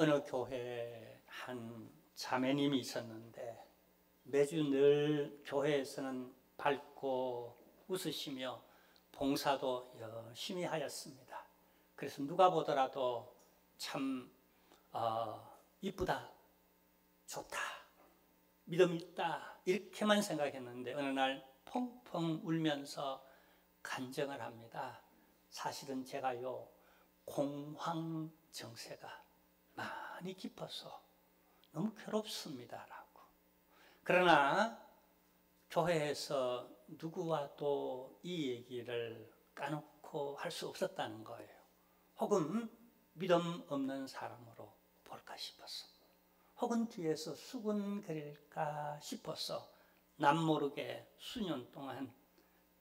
어느 교회에 한 자매님이 있었는데 매주 늘 교회에서는 밝고 웃으시며 봉사도 열심히 하였습니다. 그래서 누가 보더라도 참 이쁘다, 좋다, 믿음 있다 이렇게만 생각했는데 어느 날 펑펑 울면서 간증을 합니다. 사실은 제가요 공황정세가 많이 깊어서 너무 괴롭습니다 라고. 그러나 교회에서 누구와도 이 얘기를 까놓고 할 수 없었다는 거예요. 혹은 믿음 없는 사람으로 볼까 싶어서, 혹은 뒤에서 수군거릴까 싶어서 남모르게 수년 동안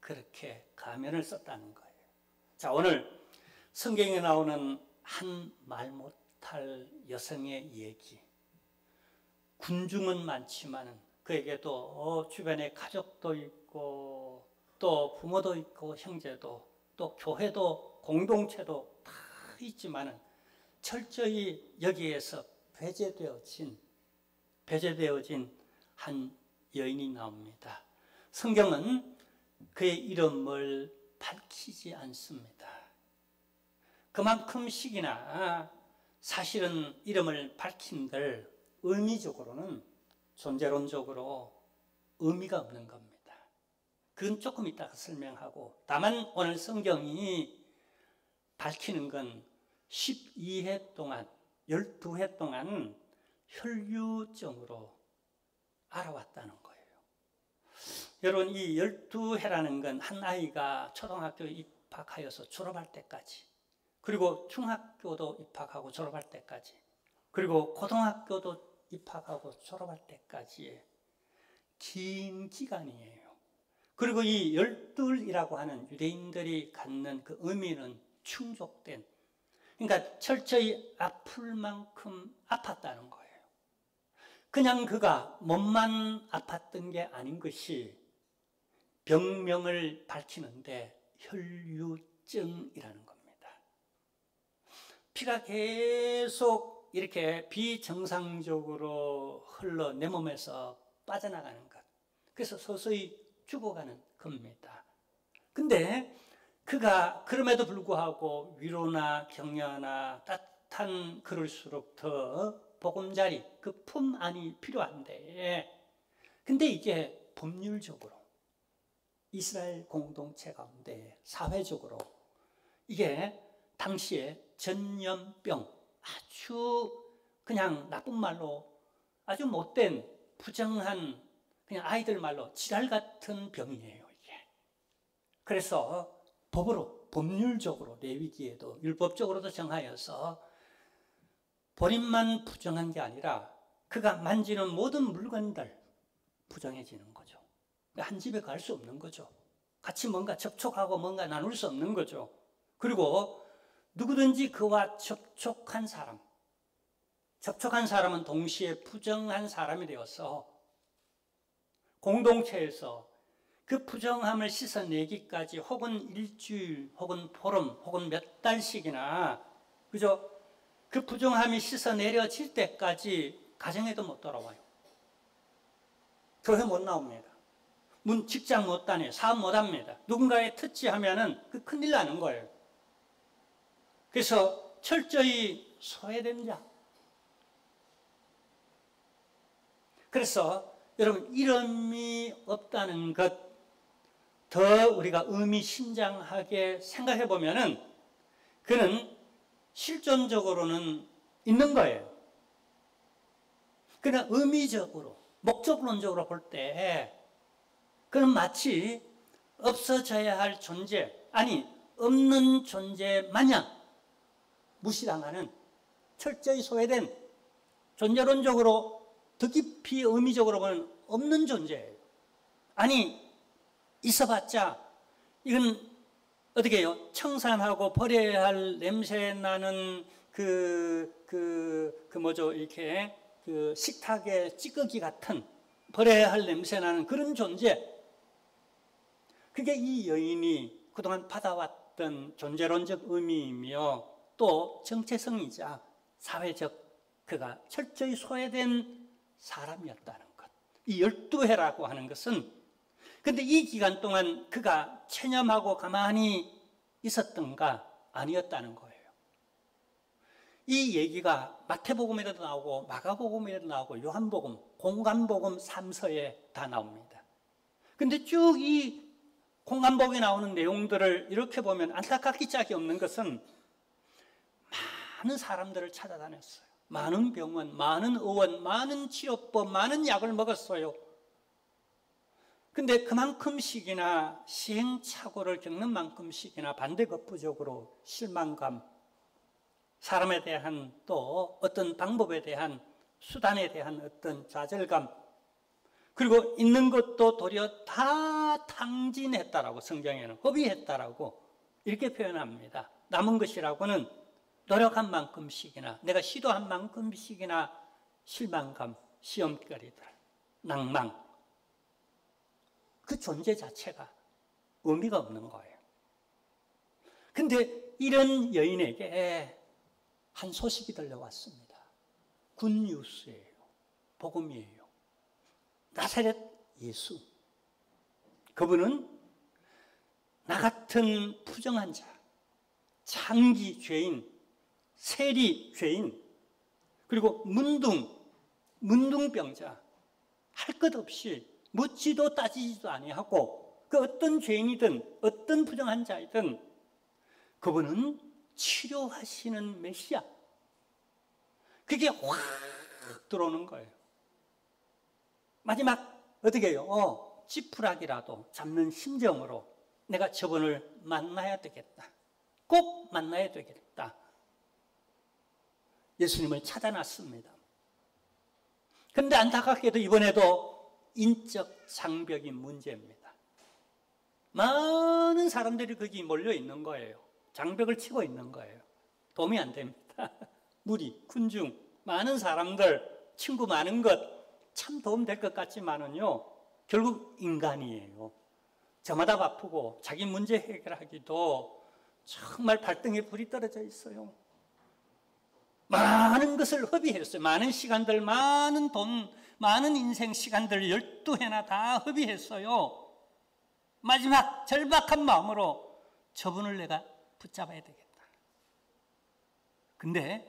그렇게 가면을 썼다는 거예요. 자, 오늘 성경에 나오는 한 말 못할 여성의 얘기. 군중은 많지만 그에게도 주변에 가족도 있고 또 부모도 있고 형제도 또 교회도 공동체도 다 있지만 철저히 여기에서 배제되어진 한 여인이 나옵니다. 성경은 그의 이름을 밝히지 않습니다. 그만큼씩이나 사실은 이름을 밝힌들 의미적으로는 존재론적으로 의미가 없는 겁니다. 그건 조금 이따가 설명하고, 다만 오늘 성경이 밝히는 건 12해 동안 12해 동안 혈류증으로 알아왔다는 거예요. 여러분, 이 12해라는 건 한 아이가 초등학교에 입학하여서 졸업할 때까지, 그리고 중학교도 입학하고 졸업할 때까지, 그리고 고등학교도 입학하고 졸업할 때까지의 긴 기간이에요. 그리고 이 12이라고 하는 유대인들이 갖는 그 의미는 충족된, 그러니까 철저히 아플 만큼 아팠다는 거예요. 그냥 그가 몸만 아팠던 게 아닌 것이 병명을 밝히는데 혈류증이라는 겁니다. 피가 계속 이렇게 비정상적으로 흘러 내 몸에서 빠져나가는 것. 그래서 서서히 죽어가는 겁니다. 근데 그가 그럼에도 불구하고 위로나 격려나 따뜻한 그럴수록 더 보금자리, 그 품 안이 필요한데, 근데 이게 법률적으로 이스라엘 공동체 가운데 사회적으로 이게 당시에 전염병, 아주 그냥 나쁜 말로 아주 못된 부정한 그냥 아이들 말로 지랄 같은 병이에요, 이게. 그래서 법으로, 법률적으로 레위기에도 율법적으로도 정하여서 본인만 부정한 게 아니라 그가 만지는 모든 물건들 부정해지는 거죠. 한 집에 갈 수 없는 거죠. 같이 뭔가 접촉하고 뭔가 나눌 수 없는 거죠. 그리고 누구든지 그와 접촉한 사람은 동시에 부정한 사람이 되어서 공동체에서 그 부정함을 씻어내기까지 혹은 일주일, 혹은 보름, 혹은 몇 달씩이나, 그죠? 그 부정함이 씻어내려질 때까지 가정에도 못 돌아와요. 교회 못 나옵니다. 직장 못 다녀요. 사업 못 합니다. 누군가에 터치하면은 그 큰일 나는 거예요. 그래서 철저히 소외된 자. 그래서 여러분, 이름이 없다는 것 더 우리가 의미심장하게 생각해 보면은 그는 실존적으로는 있는 거예요. 그러나 의미적으로, 목적론적으로 볼 때 그는 마치 없어져야 할 존재, 아니 없는 존재 마냥 무시당하는 철저히 소외된, 존재론적으로 더 깊이 의미적으로 보면 없는 존재예요. 아니 있어봤자 이건 어떻게 해요? 청산하고 버려야 할 냄새 나는 이렇게 그 식탁의 찌꺼기 같은 버려야 할 냄새 나는 그런 존재. 그게 이 여인이 그동안 받아왔던 존재론적 의미이며 또 정체성이자 사회적 그가 철저히 소외된 사람이었다는 것. 이 12해라고 하는 것은, 근데 이 기간 동안 그가 체념하고 가만히 있었던가? 아니었다는 거예요. 이 얘기가 마태복음에도 나오고 마가복음에도 나오고 요한복음, 공관복음 3서에 다 나옵니다. 근데 쭉 이 공관복음에 나오는 내용들을 이렇게 보면 안타깝기 짝이 없는 것은 많은 사람들을 찾아다녔어요. 많은 병원, 많은 의원, 많은 치료법, 많은 약을 먹었어요. 근데 그만큼씩이나 시행착오를 겪는 만큼씩이나 반대급부적으로 실망감, 사람에 대한 또 어떤 방법에 대한 수단에 대한 어떤 좌절감, 그리고 있는 것도 도리어 다 탕진했다라고, 성경에는 허비했다라고 이렇게 표현합니다. 남은 것이라고는 노력한 만큼씩이나, 내가 시도한 만큼씩이나 실망감, 시험거리들, 낭망, 그 존재 자체가 의미가 없는 거예요. 근데 이런 여인에게 한 소식이 들려왔습니다. 굿뉴스예요. 복음이에요. 나사렛 예수. 그분은 나 같은 부정한 자, 장기 죄인, 세리 죄인, 그리고 문둥병자, 할 것 없이 묻지도 따지지도 아니하고 그 어떤 죄인이든 어떤 부정한 자이든 그분은 치료하시는 메시아. 그게 확 들어오는 거예요. 마지막 어떻게 해요? 지푸라기라도 잡는 심정으로 내가 저분을 만나야 되겠다. 꼭 만나야 되겠다. 예수님을 찾아놨습니다. 그런데 안타깝게도 이번에도 인적 장벽이 문제입니다. 많은 사람들이 거기 몰려 있는 거예요. 장벽을 치고 있는 거예요. 도움이 안 됩니다. 무리, 군중, 많은 사람들, 친구 많은 것 참 도움 될 것 같지만은요, 결국 인간이에요. 저마다 바쁘고 자기 문제 해결하기도 정말 발등에 불이 떨어져 있어요. 많은 것을 허비했어요. 많은 시간들, 많은 돈, 많은 인생 시간들 12해나 다 허비했어요. 마지막 절박한 마음으로 저분을 내가 붙잡아야 되겠다. 근데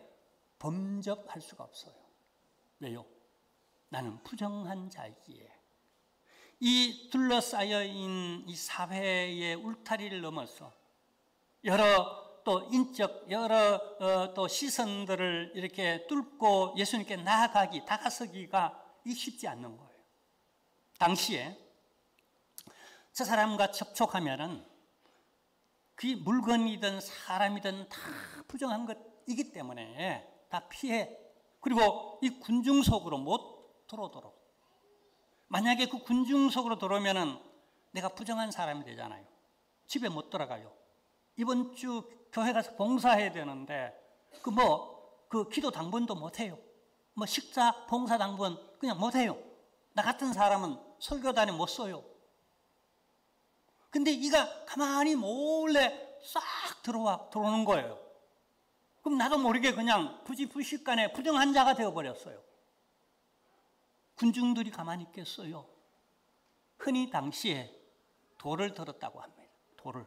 범접할 수가 없어요. 왜요? 나는 부정한 자이기에. 이 둘러싸여 있는 이 사회의 울타리를 넘어서 여러 또 인적, 여러 또 시선들을 이렇게 뚫고 예수님께 나아가기, 다가서기가 쉽지 않는 거예요. 당시에 저 사람과 접촉하면은 그 물건이든 사람이든 다 부정한 것이기 때문에 다 피해. 그리고 이 군중 속으로 못 들어오도록. 만약에 그 군중 속으로 들어오면은 내가 부정한 사람이 되잖아요. 집에 못 들어가요. 이번 주 교회 가서 봉사해야 되는데 그 기도 당번도 못 해요. 식사 봉사 당번 그냥 못 해요. 나 같은 사람은 설교단에 못 써요. 근데 이가 가만히 몰래 싹 들어오는 거예요. 그럼 나도 모르게 그냥 부지불식간에 부정한 자가 되어버렸어요. 군중들이 가만히 있겠어요. 흔히 당시에 돌을 들었다고 합니다. 돌을.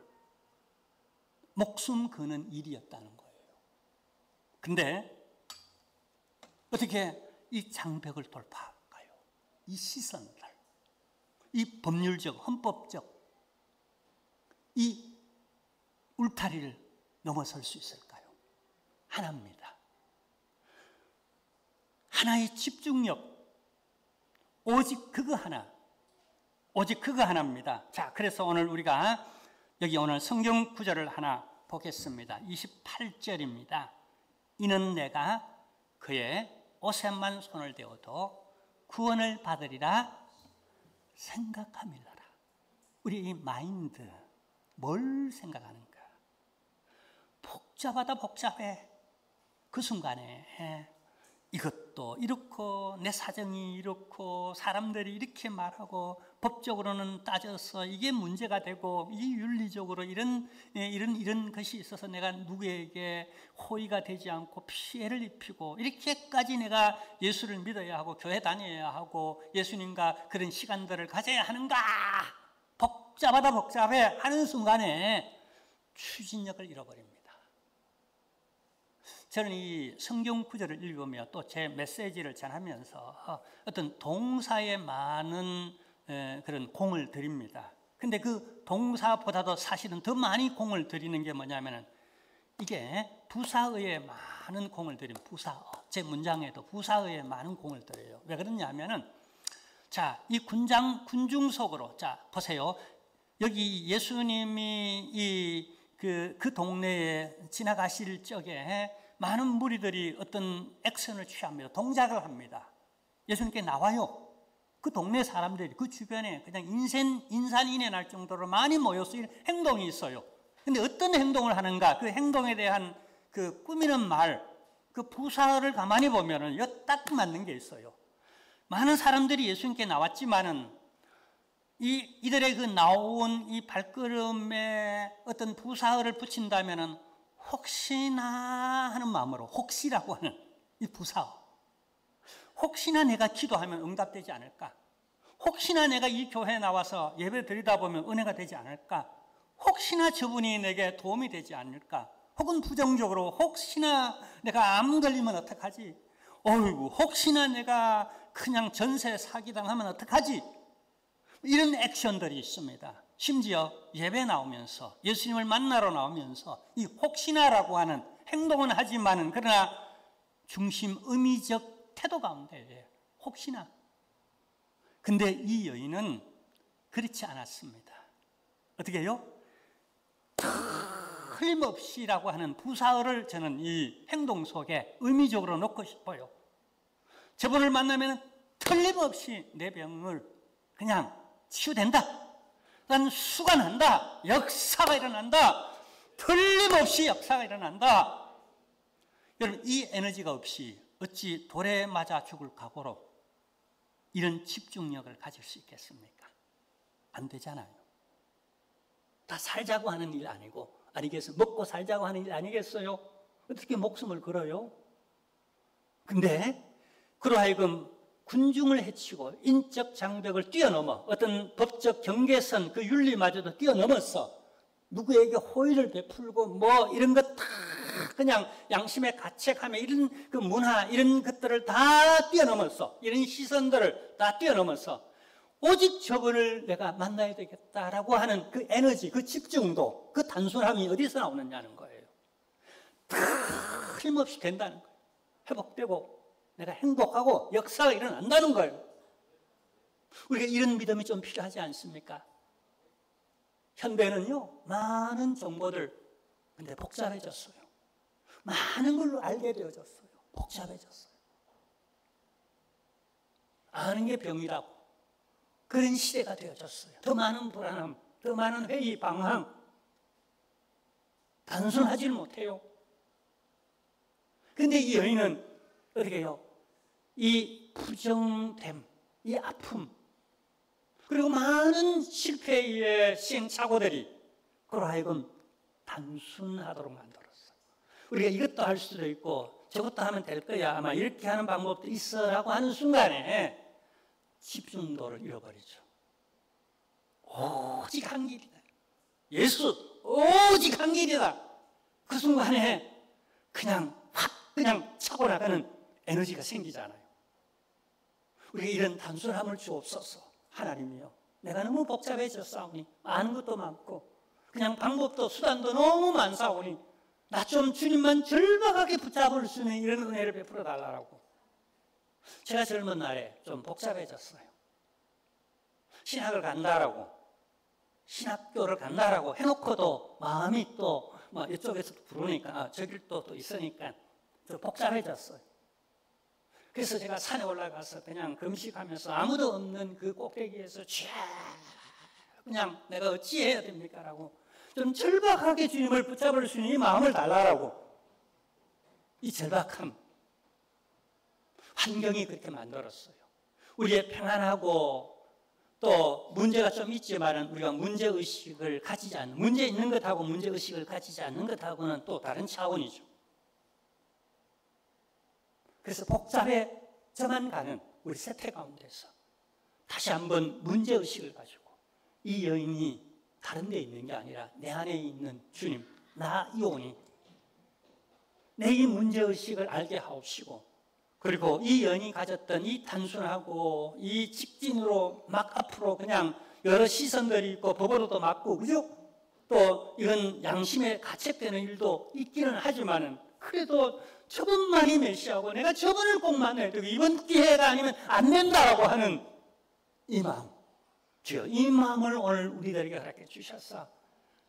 목숨 거는 일이었다는 거예요. 근데 어떻게 이 장벽을 돌파할까요? 이 시선들, 이 법률적, 헌법적 이 울타리를 넘어설 수 있을까요? 하나입니다. 하나의 집중력, 오직 그거 하나, 오직 그거 하나입니다. 자, 그래서 오늘 우리가 여기 오늘 성경 구절을 하나 보겠습니다. 28절입니다. 이는 내가 그의 옷에만 손을 대어도 구원을 받으리라 생각함이라라. 우리 이 마인드, 뭘 생각하는가? 복잡하다 복잡해. 그 순간에 이것도 이렇고 내 사정이 이렇고 사람들이 이렇게 말하고 법적으로는 따져서 이게 문제가 되고 이 윤리적으로 이런 것이 있어서 내가 누구에게 호의가 되지 않고 피해를 입히고 이렇게까지 내가 예수를 믿어야 하고 교회 다녀야 하고 예수님과 그런 시간들을 가져야 하는가? 복잡하다 복잡해 하는 순간에 추진력을 잃어버립니다. 저는 이 성경 구절을 읽으며 또 제 메시지를 전하면서 어떤 동사에 많은 그런 공을 들입니다. 근데 그 동사보다도 사실은 더 많이 공을 들이는 게 뭐냐면은 이게 부사어에 많은 공을 들인 부사어. 제 문장에도 부사어에 많은 공을 들여요. 왜 그러냐면은 자, 이 군중 속으로 자, 보세요. 여기 예수님이 그 동네에 지나가실 적에 많은 무리들이 어떤 액션을 취합니다. 동작을 합니다. 예수님께 나와요. 그 동네 사람들이 그 주변에 그냥 인산인해 날 정도로 많이 모여서 행동이 있어요. 근데 어떤 행동을 하는가? 그 행동에 대한 그 꾸미는 말, 그 부사를 가만히 보면은 딱 맞는 게 있어요. 많은 사람들이 예수님께 나왔지만은 이들의 그 나온 이 발걸음에 어떤 부사어를 붙인다면은 혹시나 하는 마음으로 혹시라고 하는 이 부사어. 혹시나 내가 기도하면 응답되지 않을까? 혹시나 내가 이 교회에 나와서 예배 드리다 보면 은혜가 되지 않을까? 혹시나 저분이 내게 도움이 되지 않을까? 혹은 부정적으로 혹시나 내가 암 걸리면 어떡하지? 어이구, 혹시나 내가 그냥 전세 사기당하면 어떡하지? 이런 액션들이 있습니다. 심지어 예배 나오면서 예수님을 만나러 나오면서 이 혹시나라고 하는 행동은 하지만은 그러나 중심 의미적 태도 가운데 혹시나. 근데 이 여인은 그렇지 않았습니다. 어떻게 해요? 틀림없이라고 하는 부사어를 저는 이 행동 속에 의미적으로 넣고 싶어요. 저분을 만나면 틀림없이 내 병을 그냥 치유된다. 난 수가 난다. 역사가 일어난다. 틀림없이 역사가 일어난다. 여러분, 이 에너지가 없이 어찌 돌에 맞아 죽을 각오로 이런 집중력을 가질 수 있겠습니까? 안 되잖아요. 다 살자고 하는 일 아니겠어요? 먹고 살자고 하는 일 아니겠어요? 어떻게 목숨을 걸어요? 근데 그러하여금 군중을 해치고 인적 장벽을 뛰어넘어 어떤 법적 경계선 그 윤리마저도 뛰어넘어서 누구에게 호의를 베풀고 뭐 이런 것 다 그냥 양심에 가책하며 이런 그 문화 이런 것들을 다 뛰어넘어서 이런 시선들을 다 뛰어넘어서 오직 저분을 내가 만나야 되겠다라고 하는 그 에너지, 그 집중도, 그 단순함이 어디서 나오느냐는 거예요. 틀림없이 된다는 거예요. 회복되고 내가 행복하고 역사가 일어난다는 거예요. 우리가 이런 믿음이 좀 필요하지 않습니까? 현대는요, 많은 정보들, 근데 복잡해졌어요. 많은 걸로 알게 되어졌어요. 복잡해졌어요. 아는 게 병이라고. 그런 시대가 되어졌어요. 더 많은 불안함, 더 많은 회의, 방황. 단순하지는 못해요. 근데 이 여인은 어떻게 해요? 이 부정됨, 이 아픔, 그리고 많은 실패의 시행착오들이 그로 하여금 단순하도록 만들었어요. 우리가 이것도 할 수도 있고 저것도 하면 될 거야, 아마 이렇게 하는 방법도 있어라고 하는 순간에 집중도를 잃어버리죠. 오직 한 길이다. 예수, 오직 한 길이다. 그 순간에 그냥 확 그냥 차고 나가는 에너지가 생기잖아요. 우리가 이런 단순함을 주옵소서. 하나님이요, 내가 너무 복잡해졌사오니 아는 것도 많고 그냥 방법도 수단도 너무 많사오니 나 좀 주님만 절박하게 붙잡을 수 있는 이런 은혜를 베풀어 달라고. 제가 젊은 날에 좀 복잡해졌어요. 신학을 간다라고, 신학교를 간다라고 해놓고도 마음이 또 뭐 이쪽에서 부르니까 저길 또 있으니까 좀 복잡해졌어요. 그래서 제가 산에 올라가서 그냥 금식하면서 아무도 없는 그 꼭대기에서 쫙 그냥 내가 어찌해야 됩니까? 라고 좀 절박하게 주님을 붙잡을 수 있는 이 마음을 달라라고. 이 절박함, 환경이 그렇게 만들었어요. 우리의 평안하고 또 문제가 좀 있지만 우리가 문제의식을 가지지 않는, 문제 있는 것하고 문제의식을 가지지 않는 것하고는 또 다른 차원이죠. 그래서 복잡해져만 가는 우리 세태 가운데서 다시 한번 문제의식을 가지고 이 여인이 다른 데 있는 게 아니라 내 안에 있는 주님, 나 이온이 내 이 문제의식을 알게 하옵시고, 그리고 이 여인이 가졌던 이 단순하고 이 직진으로 막 앞으로 그냥 여러 시선들이 있고 법으로도 맞고, 그죠? 또 이건 양심에 가책되는 일도 있기는 하지만은 그래도 저분만이 메시아고 내가 저분을 꼭 만나야 되고 이번 기회가 아니면 안 된다라고 하는 이 마음, 주여 이 마음을 오늘 우리들에게 허락해 주셨어.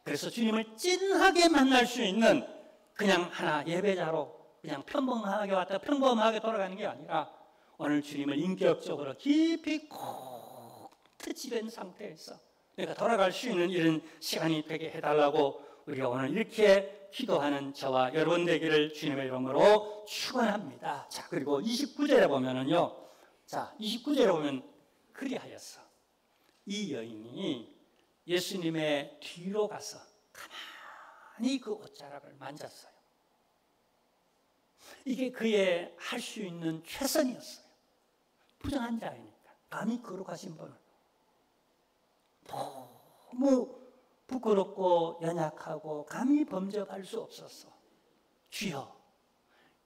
그래서 주님을 찐하게 만날 수 있는 그냥 하나 예배자로 그냥 평범하게 왔다 평범하게 돌아가는 게 아니라 오늘 주님을 인격적으로 깊이 콕 터치된 상태에서 내가 돌아갈 수 있는 이런 시간이 되게 해달라고 우리가 오늘 이렇게 기도하는 저와 여러분 되기를 주님의 이름으로 축원합니다. 자, 그리고 29절에 보면은요, 자 29절에 보면 그리하였어. 이 여인이 예수님의 뒤로 가서 가만히 그 옷자락을 만졌어요. 이게 그의 할 수 있는 최선이었어요. 부정한 자이니까. 감히 거룩하신 분은 너무 부끄럽고 연약하고 감히 범접할 수 없었어. 주여,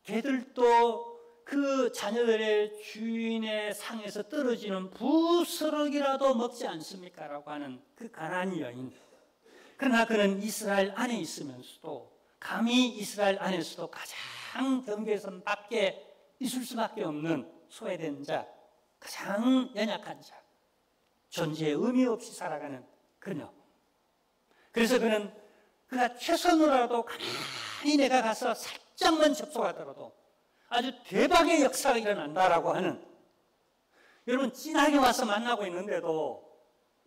걔들도 그 자녀들의 주인의 상에서 떨어지는 부스러기라도 먹지 않습니까? 라고 하는 그 가난한 여인. 그러나 그는 이스라엘 안에 있으면서도 감히 이스라엘 안에서도 가장 경계선 밖에 있을 수밖에 없는 소외된 자, 가장 연약한 자, 존재의 의미 없이 살아가는 그녀. 그래서 그는 그가 최선으로라도 가만히 내가 가서 살짝만 접속하더라도 아주 대박의 역사가 일어난다라고 하는, 여러분 진하게 와서 만나고 있는데도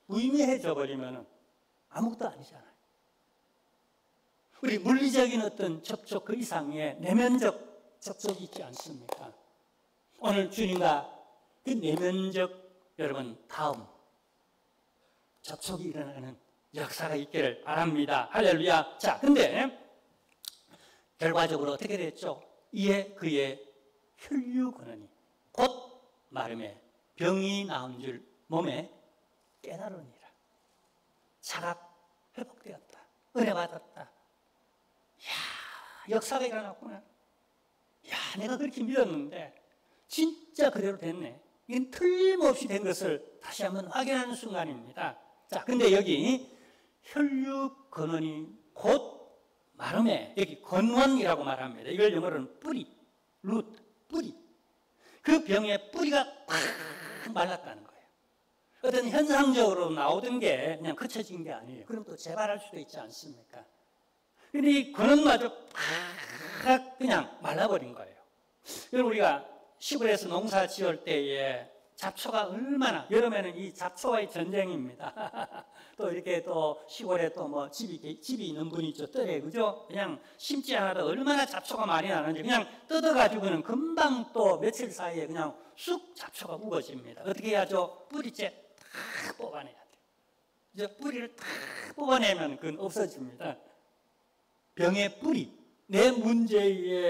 무의미해져 버리면 아무것도 아니잖아요. 우리 물리적인 어떤 접촉 그 이상의 내면적 접촉이 있지 않습니까? 오늘 주님과 그 내면적 여러분 다음 접촉이 일어나는 역사가 있기를 바랍니다. 할렐루야. 자, 근데 결과적으로 어떻게 됐죠? 이에 그의 혈류 근원이 곧 마름에 병이 나온 줄 몸에 깨달으니라. 자각 회복되었다. 은혜 받았다. 야, 역사가 일어났구나. 야, 내가 그렇게 믿었는데 진짜 그대로 됐네. 이건 틀림없이 된 것을 다시 한번 확인하는 순간입니다. 자, 근데 여기 혈류 근원이 곧 마름에, 여기 근원이라고 말합니다. 이걸 영어로는 뿌리, 루트, 뿌리. 그 병의 뿌리가 팍 말랐다는 거예요. 어떤 현상적으로 나오던 게 그냥 그쳐진 게 아니에요. 그럼 또 재발할 수도 있지 않습니까? 근데 이 근원마저 팍 그냥 말라버린 거예요. 여러분, 우리가 시골에서 농사 지을 때에 잡초가 얼마나, 여름에는 이 잡초와의 전쟁입니다. 또 이렇게 또 시골에 또 뭐 집이 있는 분이 있죠. 뜰에, 그죠? 그냥 심지 않아도 얼마나 잡초가 많이 나는지 그냥 뜯어가지고는 금방 또 며칠 사이에 그냥 쑥 잡초가 우거집니다. 어떻게 해야죠? 뿌리째 다 뽑아내야 돼요. 이제 뿌리를 다 뽑아내면 그건 없어집니다. 병의 뿌리. 내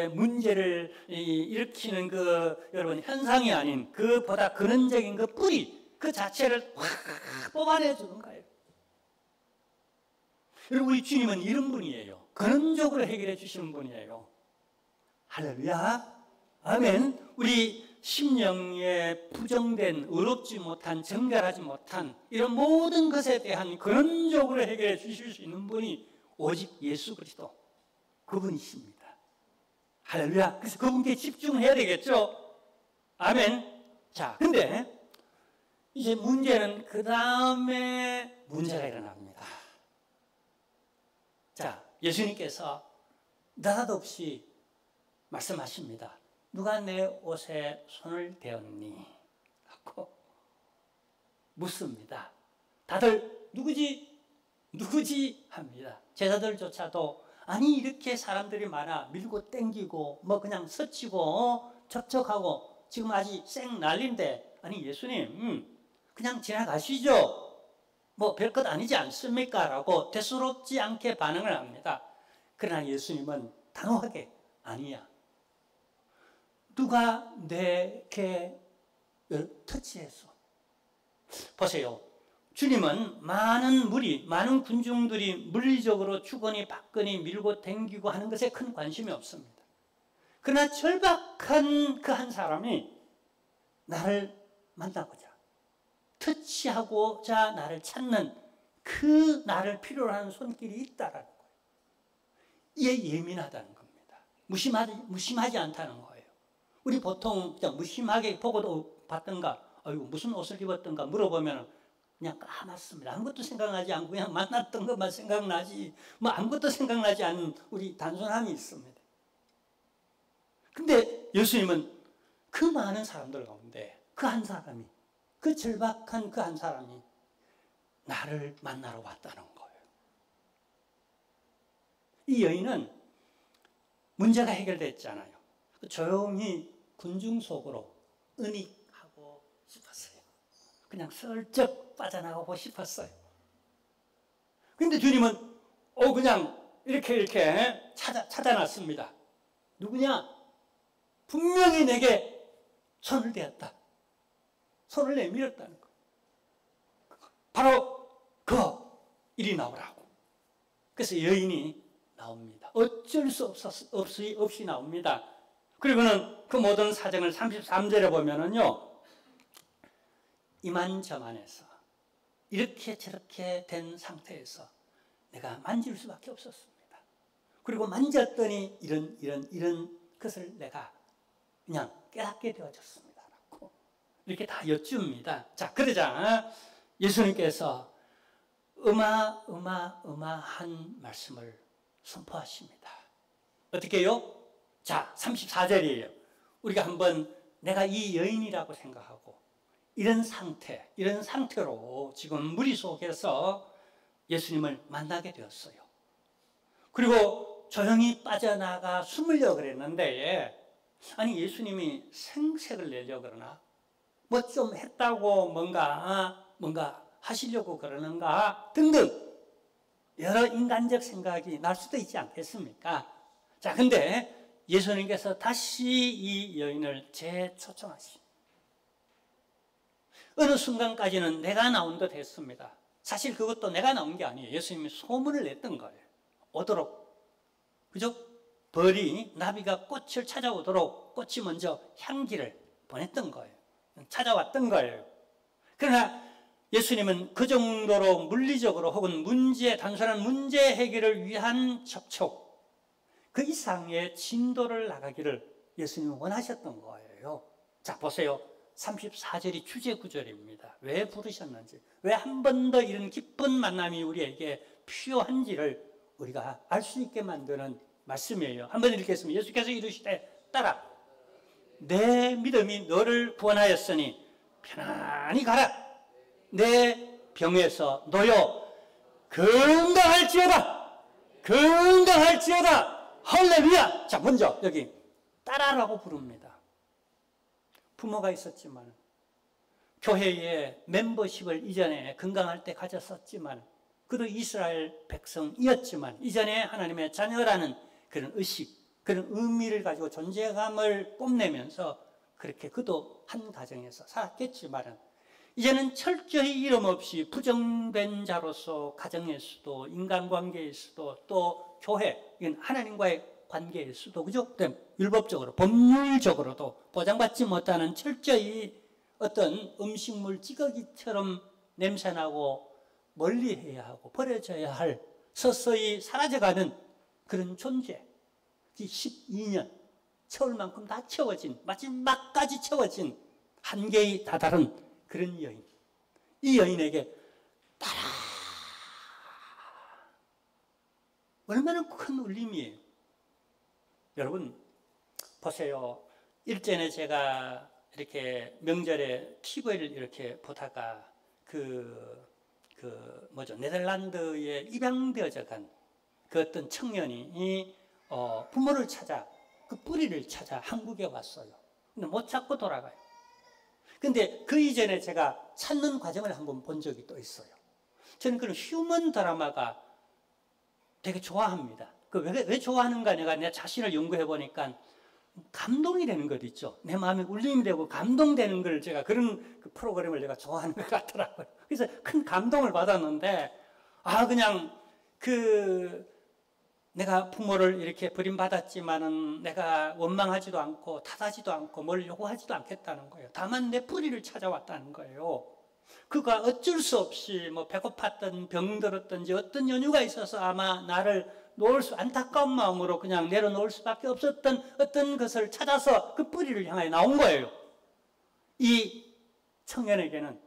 문제를 일으키는 그 여러분 현상이 아닌 그보다 근원적인 그 뿌리, 그 자체를 확 뽑아내 주는 거예요. 여러분, 우리 주님은 이런 분이에요. 근원적으로 해결해 주시는 분이에요. 할렐루야. 아멘. 우리 심령에 부정된, 의롭지 못한, 정결하지 못한 이런 모든 것에 대한 근원적으로 해결해 주실 수 있는 분이 오직 예수 그리스도, 그분이십니다. 할렐루야. 그래서 그분께 집중해야 되겠죠? 아멘. 자, 근데 이제 문제는 그 다음에 문제가 일어납니다. 자, 예수님께서 느닷없이 말씀하십니다. 누가 내 옷에 손을 대었니? 하고 묻습니다. 다들 누구지? 누구지? 합니다. 제자들조차도 아니 이렇게 사람들이 많아 밀고 땡기고 뭐 그냥 스치고 접촉하고 지금 아직 쌩 난리인데, 아니 예수님 그냥 지나가시죠. 뭐 별것 아니지 않습니까? 라고 대수롭지 않게 반응을 합니다. 그러나 예수님은 단호하게 아니야. 누가 내 개를 터치했어? 보세요. 주님은 많은 무리, 많은 군중들이 물리적으로 주거니 받거니 밀고 댕기고 하는 것에 큰 관심이 없습니다. 그러나 절박한 그 한 사람이 나를 만나고자, 터치하고자 나를 찾는 그 나를 필요로 하는 손길이 있다라는 거예요. 이에 예민하다는 겁니다. 무심하지 않다는 거예요. 우리 보통 그냥 무심하게 보고도 봤던가, 아이고 무슨 옷을 입었던가 물어보면 그냥 까맣습니다. 아무것도 생각나지 않고 그냥 만났던 것만 생각나지, 뭐 아무것도 생각나지 않은 우리 단순함이 있습니다. 근데 예수님은 그 많은 사람들 가운데 그 한 사람이, 그 절박한 그 한 사람이 나를 만나러 왔다는 거예요. 이 여인은 문제가 해결됐잖아요. 조용히 군중 속으로 은닉하고 싶었어요. 그냥 슬쩍 빠져나가고 싶었어요. 근데 주님은 그냥 이렇게 찾아놨습니다. 누구냐? 분명히 내게 손을 대었다. 손을 내밀었다는 거. 바로 이리 나오라고. 그래서 여인이 나옵니다. 어쩔 수 없이 나옵니다. 그리고는 그 모든 사정을 33절에 보면은요, 이만저만해서 이렇게 저렇게 된 상태에서 내가 만질 수밖에 없었습니다. 그리고 만졌더니 이런 것을 내가 그냥 깨닫게 되어졌습니다. 라고 이렇게 다 여쭙니다. 자, 그러자 예수님께서 어마어마한 말씀을 선포하십니다. 어떻게 해요? 자, 34절이에요. 우리가 한번 내가 이 여인이라고 생각하고 이런 상태로 지금 무리 속에서 예수님을 만나게 되었어요. 그리고 조용히 빠져나가 숨으려고 그랬는데, 아니 예수님이 생색을 내려고 그러나, 뭐 좀 했다고 뭔가 하시려고 그러는가 등등 여러 인간적 생각이 날 수도 있지 않겠습니까? 자, 근데 예수님께서 다시 이 여인을 재초청하십니다. 어느 순간까지는 내가 나온 듯 했습니다. 사실 그것도 내가 나온 게 아니에요. 예수님이 소문을 냈던 거예요. 오도록. 그죠? 벌이, 나비가 꽃을 찾아오도록 꽃이 먼저 향기를 보냈던 거예요. 찾아왔던 거예요. 그러나 예수님은 그 정도로 물리적으로 혹은 단순한 문제 해결을 위한 접촉, 그 이상의 진도를 나가기를 예수님은 원하셨던 거예요. 자, 보세요. 34절이 주제 구절입니다. 왜 부르셨는지, 왜 한 번 더 이런 깊은 만남이 우리에게 필요한지를 우리가 알 수 있게 만드는 말씀이에요. 한번 읽겠습니다. 예수께서 이르시되 따라 내 믿음이 너를 구원하였으니 편안히 가라. 내 병에서 너여 건강할지어다. 건강할지어다. 할렐루야. 자, 먼저 여기 따라라고 부릅니다. 부모가 있었지만, 교회에 멤버십을 이전에 건강할 때 가졌었지만, 그도 이스라엘 백성이었지만 이전에 하나님의 자녀라는 그런 의식, 그런 의미를 가지고 존재감을 뽐내면서 그렇게 그도 한 가정에서 살았겠지만, 이제는 철저히 이름 없이 부정된 자로서 가정에서도, 인간관계에서도, 또 교회, 이건 하나님과의 관계에서도, 그죠? 율법적으로, 법률적으로도 보장받지 못하는 철저히 어떤 음식물 찌꺼기처럼 냄새나고 멀리해야 하고 버려져야 할, 서서히 사라져가는 그런 존재. 12년 채울만큼 다 채워진, 마지막까지 채워진 한계에 다다른 그런 여인. 이 여인에게 따라. 얼마나 큰 울림이에요. 여러분 보세요. 일전에 제가 이렇게 명절에 TV를 이렇게 보다가 네덜란드에 입양되어져 간 그 어떤 청년이 부모를 찾아, 그 뿌리를 찾아 한국에 왔어요. 근데 못 찾고 돌아가요. 근데 그 이전에 제가 찾는 과정을 한번 본 적이 또 있어요. 저는 그런 휴먼 드라마가 되게 좋아합니다. 왜 좋아하는가 내가 내 자신을 연구해 보니까 감동이 되는 것 있죠. 내 마음에 울림이 되고 감동되는 걸 제가 그런 그 프로그램을 내가 좋아하는 것 같더라고요. 그래서 큰 감동을 받았는데, 그냥 내가 부모를 이렇게 버림받았지만은 내가 원망하지도 않고 탓하지도 않고 뭘 요구하지도 않겠다는 거예요. 다만 내 뿌리를 찾아왔다는 거예요. 그가 어쩔 수 없이 뭐 배고팠던 병들었든지 어떤 연유가 있어서 아마 나를 안타까운 마음으로 그냥 내려놓을 수밖에 없었던 어떤 것을 찾아서 그 뿌리를 향해 나온 거예요. 이 청년에게는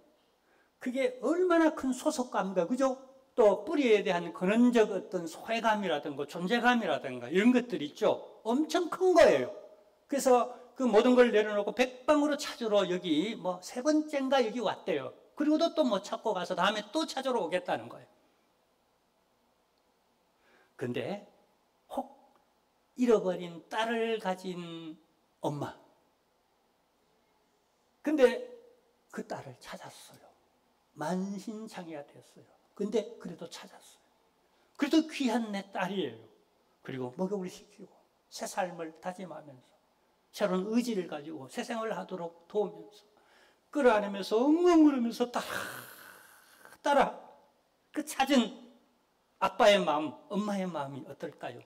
그게 얼마나 큰 소속감과, 그죠? 또 뿌리에 대한 근원적 어떤 소외감이라든가 존재감이라든가 이런 것들이 있죠. 엄청 큰 거예요. 그래서 그 모든 걸 내려놓고 백방으로 찾으러 여기 뭐 3번째인가 여기 왔대요. 그리고도 또 못 찾고 가서 다음에 또 찾으러 오겠다는 거예요. 근데 혹 잃어버린 딸을 가진 엄마. 근데 그 딸을 찾았어요. 만신창이가 됐어요. 근데 그래도 찾았어요. 그래도 귀한 내 딸이에요. 그리고 목욕을 시키고 새 삶을 다짐하면서 새로운 의지를 가지고 새 생활을 하도록 도우면서 끌어안으면서 엉엉 울으면서 따라 그 찾은 아빠의 마음, 엄마의 마음이 어떨까요?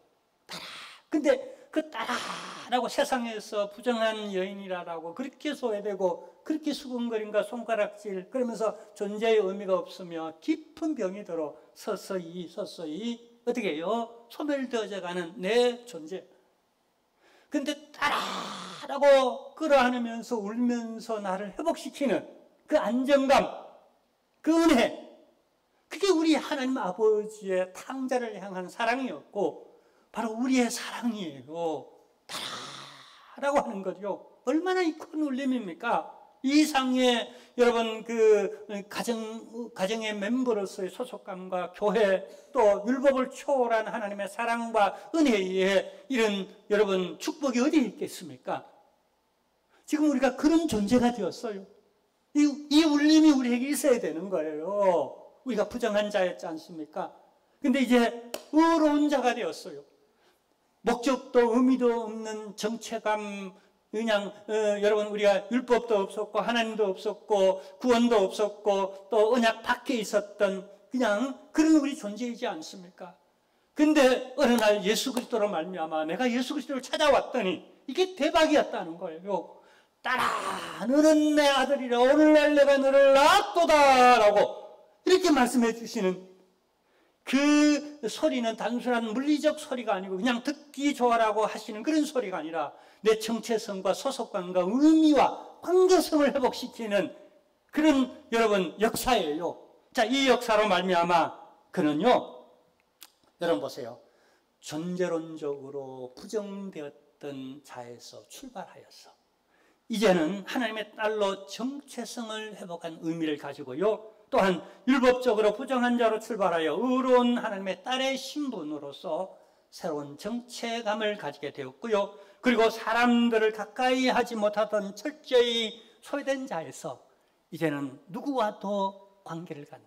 따라. 근데 그 따라라고 세상에서 부정한 여인이라고 그렇게 소외되고 그렇게 수근거림과 손가락질 그러면서 존재의 의미가 없으며 깊은 병이 들어 서서히 어떻게 해요? 소멸되어져가는 내 존재. 근데 따라라고 끌어안으면서 울면서 나를 회복시키는 그 안정감, 그 은혜, 그게 우리 하나님 아버지의 탕자를 향한 사랑이었고 바로 우리의 사랑이에요. 따라라고 하는 거죠. 얼마나 큰 울림입니까? 이 이상의 여러분 가정의 멤버로서의 소속감과 교회 또 율법을 초월한 하나님의 사랑과 은혜에 이런 여러분 축복이 어디 있겠습니까? 지금 우리가 그런 존재가 되었어요. 이 울림이 우리에게 있어야 되는 거예요. 우리가 부정한 자였지 않습니까? 근데 이제 의로운 자가 되었어요. 목적도 의미도 없는 정체감, 그냥 여러분 우리가 율법도 없었고 하나님도 없었고 구원도 없었고 또 언약 밖에 있었던 그냥 그런 우리 존재이지 않습니까? 근데 어느 날 예수 그리스도로 말미암아 내가 예수 그리스도를 찾아왔더니 이게 대박이었다는 거예요. 따라 너는 내 아들이라 오늘날 내가 너를 낳았도다 라고 이렇게 말씀해 주시는 그 소리는 단순한 물리적 소리가 아니고 그냥 듣기 좋아라고 하시는 그런 소리가 아니라 내 정체성과 소속감과 의미와 관계성을 회복시키는 그런 여러분 역사예요. 자, 이 역사로 말미암아 그는요, 여러분 보세요. 존재론적으로 부정되었던 자에서 출발하여서 이제는 하나님의 딸로 정체성을 회복한 의미를 가지고요, 또한 율법적으로 부정한 자로 출발하여 의로운 하나님의 딸의 신분으로서 새로운 정체감을 가지게 되었고요. 그리고 사람들을 가까이 하지 못하던 철저히 소외된 자에서 이제는 누구와도 관계를 갖는,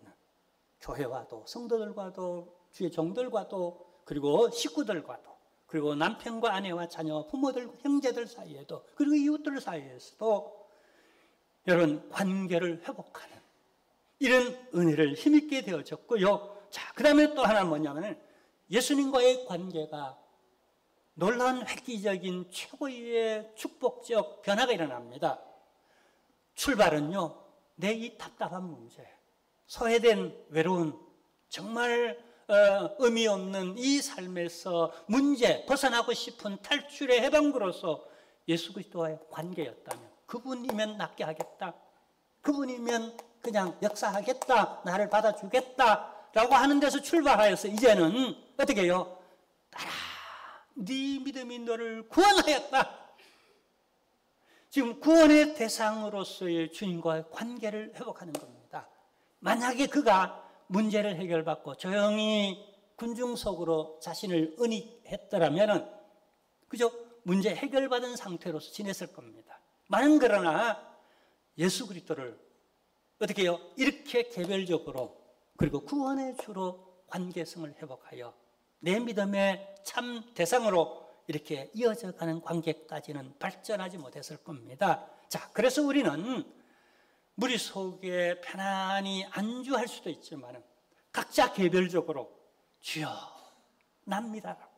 교회와도 성도들과도 주의 종들과도 그리고 식구들과도 그리고 남편과 아내와 자녀, 부모들, 형제들 사이에도 그리고 이웃들 사이에서도 여러분 관계를 회복하는 이런 은혜를 힘있게 되어졌고요. 자, 그 다음에 또 하나 뭐냐면 예수님과의 관계가 놀라운 획기적인 최고의 축복적 변화가 일어납니다. 출발은요, 내 이 답답한 문제, 소외된 외로운 정말 의미 없는 이 삶에서 문제, 벗어나고 싶은 탈출의 해방구로서 예수 그리스도와의 관계였다면 그분이면 낫게 하겠다, 그분이면 그냥 역사하겠다, 나를 받아주겠다라고 하는 데서 출발하여서 이제는 어떻게 해요? 따라, 네 믿음이 너를 구원하였다. 지금 구원의 대상으로서의 주님과의 관계를 회복하는 겁니다. 만약에 그가 문제를 해결받고 조용히 군중 속으로 자신을 은닉했더라면 그저 문제 해결받은 상태로서 지냈을 겁니다. 많은 그러나 예수 그리스도를 어떻게 해요? 이렇게 개별적으로 그리고 구원의 주로 관계성을 회복하여 내 믿음의 참 대상으로 이렇게 이어져가는 관계까지는 발전하지 못했을 겁니다. 자, 그래서 우리는 무리 속에 편안히 안주할 수도 있지만 각자 개별적으로 주여 납니다라고,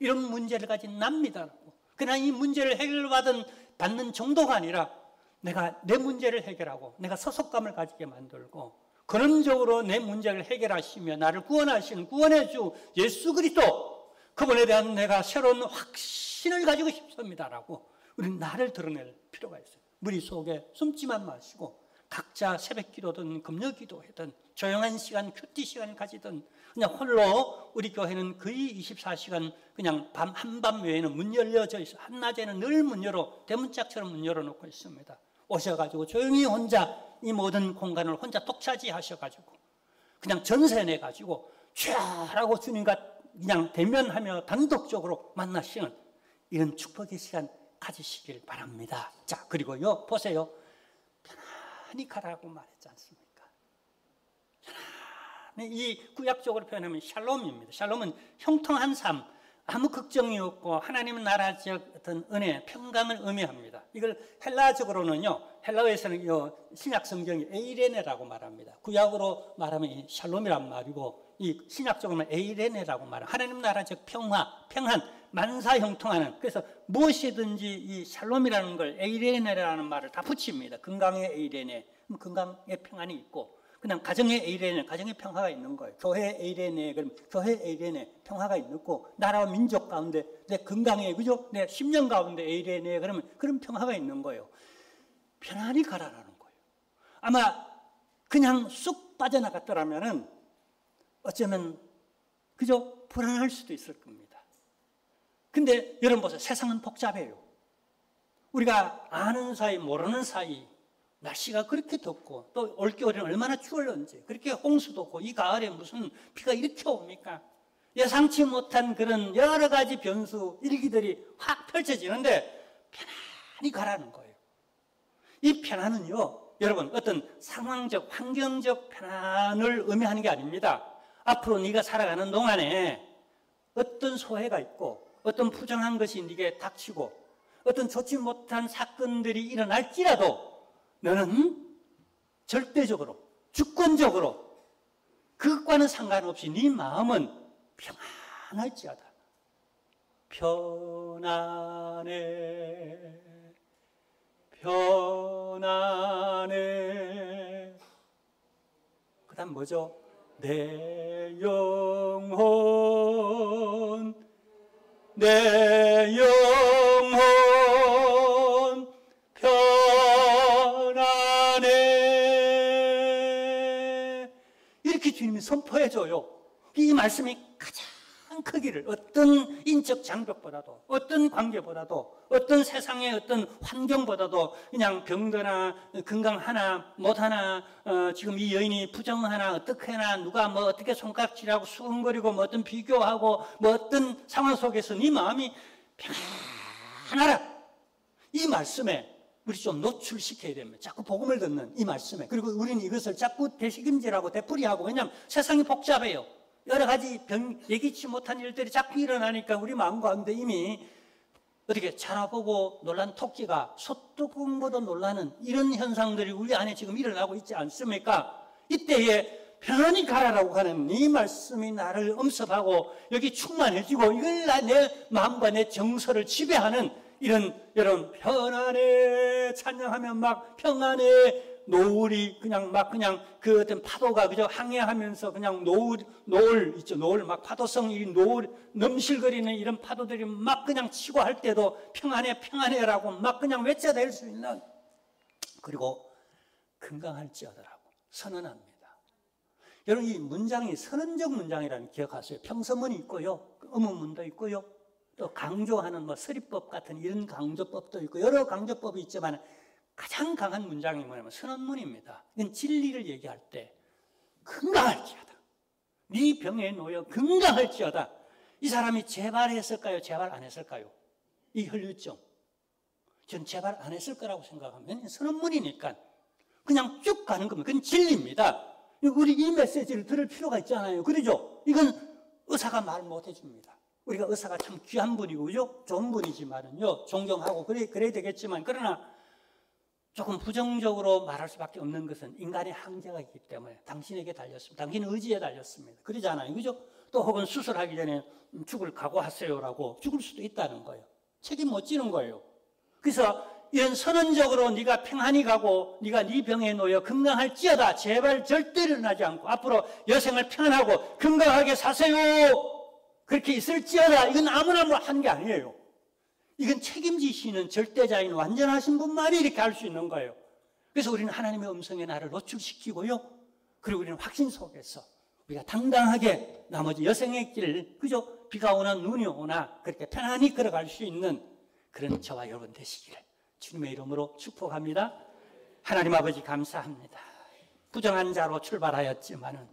이런 문제를 가진 납니다라고, 그냥 이 문제를 받는 정도가 아니라 내가 내 문제를 해결하고 내가 소속감을 가지게 만들고 근원적으로 내 문제를 해결하시며 나를 구원하시는 구원의 주 예수 그리스도, 그분에 대한 내가 새로운 확신을 가지고 싶습니다라고 우리는 나를 드러낼 필요가 있어요. 무리 속에 숨지만 마시고 각자 새벽 기도든 금요 기도하든 조용한 시간, 큐티 시간을 가지든 그냥 홀로, 우리 교회는 거의 24시간 그냥 한밤 외에는 문 열려져 있어요. 한낮에는 늘 문 열어, 대문짝처럼 문 열어놓고 있습니다. 오셔가지고 조용히 혼자 이 모든 공간을 혼자 독차지하셔가지고 그냥 전세 내가지고 촤라고 주님과 그냥 대면하며 단독적으로 만나시는 이런 축복의 시간 가지시길 바랍니다. 자, 그리고요, 보세요. 편안히 가라고 말했지 않습니까? 편안히, 이 구약적으로 표현하면 샬롬입니다. 샬롬은 형통한 삶, 아무 걱정이 없고 하나님의 나라적 어떤 은혜, 평강을 의미합니다. 이걸 헬라적으로는요, 헬라어에서는 신약 성경이 에이레네라고 말합니다. 구약으로 말하면 샬롬이란 말이고, 이 신약적으로는 에이레네라고 말합니다. 하나님 나라적 평안, 만사 형통하는. 그래서 무엇이든지 이 샬롬이라는 걸 에이레네라는 말을 다 붙입니다. 건강의 에이레네, 건강의 평안이 있고, 그냥 가정의 에이레네, 가정의 평화가 있는 거예요. 교회 에이레네, 그럼 교회 에이레네, 평화가 있고, 나라와 민족 가운데 내 건강에, 그죠? 내 심령 가운데 에이레네, 그러면 그런 평화가 있는 거예요. 편안히 가라라는 거예요. 아마 그냥 쑥 빠져나갔더라면은 어쩌면 그죠? 불안할 수도 있을 겁니다. 근데 여러분 보세요. 세상은 복잡해요. 우리가 아는 사이, 모르는 사이, 날씨가 그렇게 덥고 또 올겨울에는 얼마나 추울런지, 그렇게 홍수도 오고 이 가을에 무슨 비가 이렇게 옵니까? 예상치 못한 그런 여러 가지 변수, 일기들이 확 펼쳐지는데 편안히 가라는 거예요. 이 편안은요, 여러분 어떤 상황적, 환경적 편안을 의미하는 게 아닙니다. 앞으로 네가 살아가는 동안에 어떤 소외가 있고 어떤 부정한 것이 네게 닥치고 어떤 좋지 못한 사건들이 일어날지라도 너는 절대적으로, 주권적으로 그것과는 상관없이 네 마음은 평안할지어다. 편안해, 편안해. 그 다음 뭐죠? 내 영혼, 내 영혼 편안해. 이렇게 주님이 선포해줘요. 이 말씀이 가장 크기를, 어떤 인적 장벽보다도, 어떤 관계보다도, 어떤 세상의 어떤 환경보다도, 그냥 병드나 건강하나 못하나, 지금 이 여인이 부정하나 어떻게 하나, 누가 뭐 어떻게 손가락질하고 수근거리고 뭐 어떤 비교하고 뭐 어떤 상황 속에서 네 마음이 편안하라. 이 말씀에 우리 좀 노출시켜야 됩니다. 자꾸 복음을 듣는 이 말씀에. 그리고 우리는 이것을 자꾸 되새김질하고 되풀이하고, 왜냐하면 세상이 복잡해요. 여러 가지 예기치 못한 일들이 자꾸 일어나니까 우리 마음 가운데 이미 어떻게 자라보고 놀란 토끼가 소뚜껑보다 놀라는 이런 현상들이 우리 안에 지금 일어나고 있지 않습니까? 이때에 편안히 가라라고 하는 이 말씀이 나를 엄습하고 여기 충만해지고 이걸 내 마음과 내 정서를 지배하는 이런, 여러분, 편안해 찬양하면 막 평안해, 노을이 그냥 막 그냥 그 어떤 파도가 그저 항해하면서 그냥 노을 있죠. 노을 막 파도성이 노을 넘실거리는 이런 파도들이 막 그냥 치고 할 때도 평안해, 평안해라고 막 그냥 외쳐댈 수 있는, 그리고 건강할지어다라고 선언합니다. 여러분, 이 문장이 선언적 문장이라는 기억하세요. 평서문이 있고요, 의문문도 있고요, 또 강조하는 뭐 서리법 같은 이런 강조법도 있고 여러 강조법이 있지만 가장 강한 문장이 뭐냐면 선언문입니다. 이건 진리를 얘기할 때 건강할지어다. 네 병에 놓여 건강할지어다. 이 사람이 재발했을까요? 재발 안 했을까요? 이 혈류증. 전 제발 안 했을 거라고 생각하면 선언문이니까 그냥 쭉 가는 겁니다. 그건 진리입니다. 우리 이 메시지를 들을 필요가 있잖아요. 그러죠? 이건 의사가 말 못 해줍니다. 우리가 의사가 참 귀한 분이고, 그죠? 좋은 분이지만은요, 존경하고 그래야 되겠지만, 그러나 조금 부정적으로 말할 수밖에 없는 것은 인간의 항제가 있기 때문에 당신에게 달렸습니다. 당신 의지에 달렸습니다. 그러잖아요. 그죠? 또 혹은 수술하기 전에 죽을 각오하세요라고 죽을 수도 있다는 거예요. 책임 못 지는 거예요. 그래서 이런 선언적으로 네가 평안히 가고 네가 네 병에 놓여 건강할지어다. 제발 절대로 일어나지 않고 앞으로 여생을 평안하고 건강하게 사세요. 그렇게 있을지어다. 이건 아무나 하는 게 아니에요. 이건 책임지시는 절대자인 완전하신 분만이 이렇게 할 수 있는 거예요. 그래서 우리는 하나님의 음성에 나를 노출시키고요. 그리고 우리는 확신 속에서 우리가 당당하게 나머지 여생의 길, 그죠? 비가 오나 눈이 오나 그렇게 편안히 걸어갈 수 있는 그런 저와 여러분 되시기를 주님의 이름으로 축복합니다. 하나님 아버지 감사합니다. 부정한 자로 출발하였지만은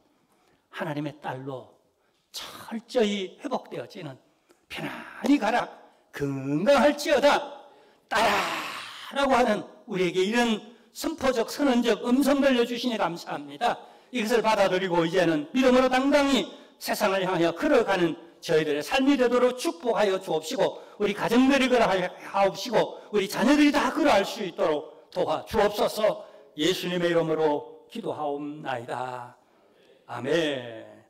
하나님의 딸로 철저히 회복되어지는 편안히 가라, 건강할지어다, 따라라고 하는 우리에게 이런 선포적 선언적 음성 들려주시니 감사합니다. 이것을 받아들이고 이제는 믿음으로 당당히 세상을 향하여 걸어가는 저희들의 삶이 되도록 축복하여 주옵시고, 우리 가정들이 걸어하옵시고, 우리 자녀들이 다 걸어할 수 있도록 도와주옵소서. 예수님의 이름으로 기도하옵나이다. 아멘.